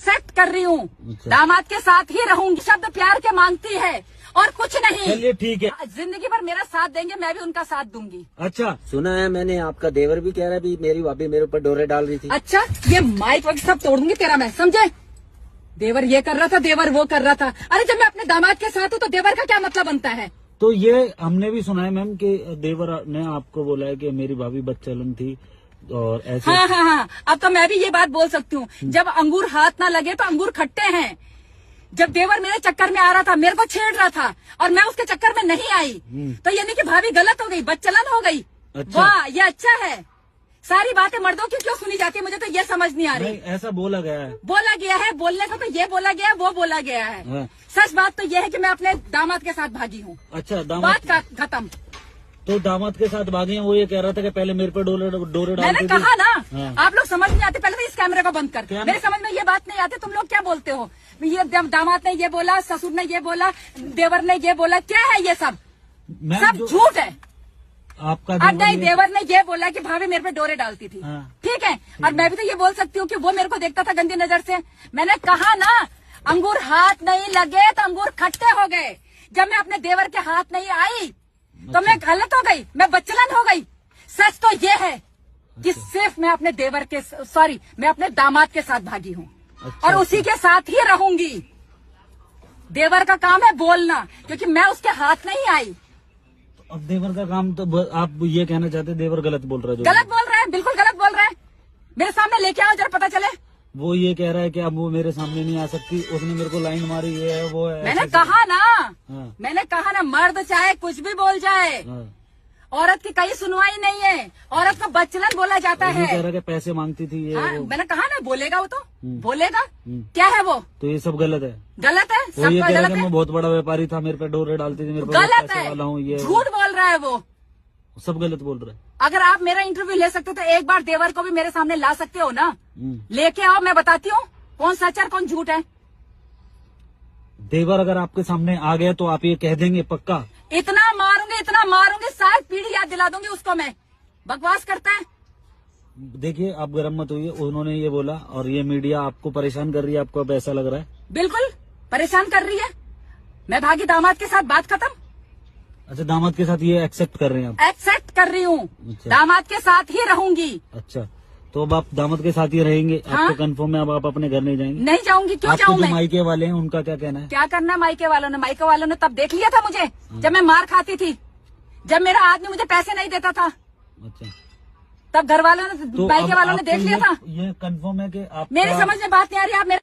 Accept कर रही हूँ। अच्छा। दामाद के साथ ही रहूंगी, शब्द प्यार के मांगती है और कुछ नहीं। चलिए ठीक है। जिंदगी भर मेरा साथ देंगे, मैं भी उनका साथ दूंगी। अच्छा, सुना है मैंने आपका देवर भी कह रहा है भी मेरी भाभी मेरे ऊपर डोरे डाल रही थी। अच्छा, ये माइक वक्त सब तोड़ दूंगी तेरा मैं, समझे? देवर ये कर रहा था, देवर वो कर रहा था। अरे जब मैं अपने दामाद के साथ हूँ तो देवर का क्या मतलब बनता है? तो ये हमने भी सुना है मैम कि देवर ने आपको बोला है कि मेरी भाभी बदचलन थी और ऐसे। हाँ, अब तो मैं भी ये बात बोल सकती हूँ, जब अंगूर हाथ ना लगे तो अंगूर खट्टे हैं। जब देवर मेरे चक्कर में आ रहा था, मेरे को छेड़ रहा था और मैं उसके चक्कर में नहीं आई, तो ये नहीं कि भाभी गलत हो गई, बदचलन हो गई। अच्छा। वाह, ये अच्छा है। सारी बातें मर्दों की क्यों सुनी जाती है, मुझे तो ये समझ नहीं आ रही। नहीं, ऐसा बोला गया है। बोला गया है, बोलने को तो ये बोला गया है, वो बोला गया है। हाँ। सच बात तो ये है कि मैं अपने दामाद के साथ भागी हूँ। अच्छा, बात दामाद का खत्म। तो दामाद के साथ भागे हैं, वो ये कह रहा था कि पहले मेरे पे डोरे मैंने डालती थी। कहा ना, हाँ। आप लोग समझ नहीं आते, पहले तो इस कैमरे को बंद कर। क्या? मेरे समझ में ये बात नहीं आती, तुम लोग क्या बोलते हो? ये दामाद ने ये बोला, ससुर ने ये बोला, देवर ने ये बोला, क्या है ये सब? मैम, सब झूठ है। आपका अब नहीं, देवर ने ये बोला कि भाभी मेरे पे डोरे डालती थी। हाँ। ठीक है, और मैं भी तो ये बोल सकती हूँ कि वो मेरे को देखता था गंदी नजर से। मैंने कहा ना, अंगूर हाथ नहीं लगे तो अंगूर खट्टे हो गए। जब मैं अपने देवर के हाथ नहीं आई तो मैं गलत हो गई, मैं बदचलन हो गई। सच तो ये है कि सिर्फ मैं अपने देवर के मैं अपने दामाद के साथ भागी हूँ। अच्छा, और उसी के साथ ही रहूंगी। देवर का काम है बोलना, क्योंकि मैं उसके हाथ नहीं आई। अब देवर का काम तो आप ये कहना चाहते हैं देवर गलत बोल रहा है? जो गलत बोल रहा है, बिल्कुल गलत बोल रहा है। मेरे सामने लेके आओ, जरा पता चले। वो ये कह रहा है कि अब वो मेरे सामने नहीं आ सकती, उसने मेरे को लाइन मारी, ये है वो है। मैंने ऐसे कहा ना, हाँ। मैंने कहा ना, मर्द चाहे कुछ भी बोल जाए, हाँ। औरत की कहीं सुनवाई नहीं है। औरत को बदचलन बोला जाता ये कह है। रहा है कि पैसे मांगती थी ये हाँ, वो। मैंने कहा ना, बोलेगा वो तो बोलेगा। क्या है वो? तो ये सब गलत है। गलत है, वो ये सबका कह रहा है गलत कि है। मैं बहुत बड़ा व्यापारी था, मेरे पे डोरे डालती थी, मेरे पे गलत पैसे वाला हूँ, है, ये झूठ बोल रहा है वो। सब गलत बोल रहा है। अगर आप मेरा इंटरव्यू ले सकते हो तो एक बार देवर को भी मेरे सामने ला सकते हो ना। हम्म। लेके आओ, मैं बताती हूँ कौन सच है कौन झूठ है। देवर अगर आपके सामने आ गया तो आप ये कह देंगे पक्का? इतना मारूंगी, सारी पीढ़ी याद दिला दूंगी उसको मैं। बकवास करता है। देखिए, आप गर्म मत होइए, उन्होंने ये बोला और ये मीडिया आपको परेशान कर रही है, आपको अब ऐसा लग रहा है? बिल्कुल परेशान कर रही है। मैं भागी दामाद के साथ, बात खत्म। अच्छा, दामाद के साथ ये एक्सेप्ट कर रहे हैं आप? एक्सेप्ट कर रही हूँ, अच्छा। दामाद के साथ ही रहूंगी। अच्छा, तो अब आप दामाद के साथ ही रहेंगे? हाँ? आपको कंफर्म है अब आप अपने घर नहीं जाएंगे? नहीं जाऊंगी, क्यों आपके जाऊँ जो मैं? मायके वाले हैं उनका क्या कहना है? क्या करना है मायके वालों ने? मायके वालों ने तब देख लिया था मुझे जब मैं मार खाती थी, जब मेरा आदमी मुझे पैसे नहीं देता था, अच्छा, तब घर वालों ने, तो मायके अब वालों ने आपको देख लिया था। ये कंफर्म है कि आप मेरी समझ में बात नहीं आ रही। आप मेरे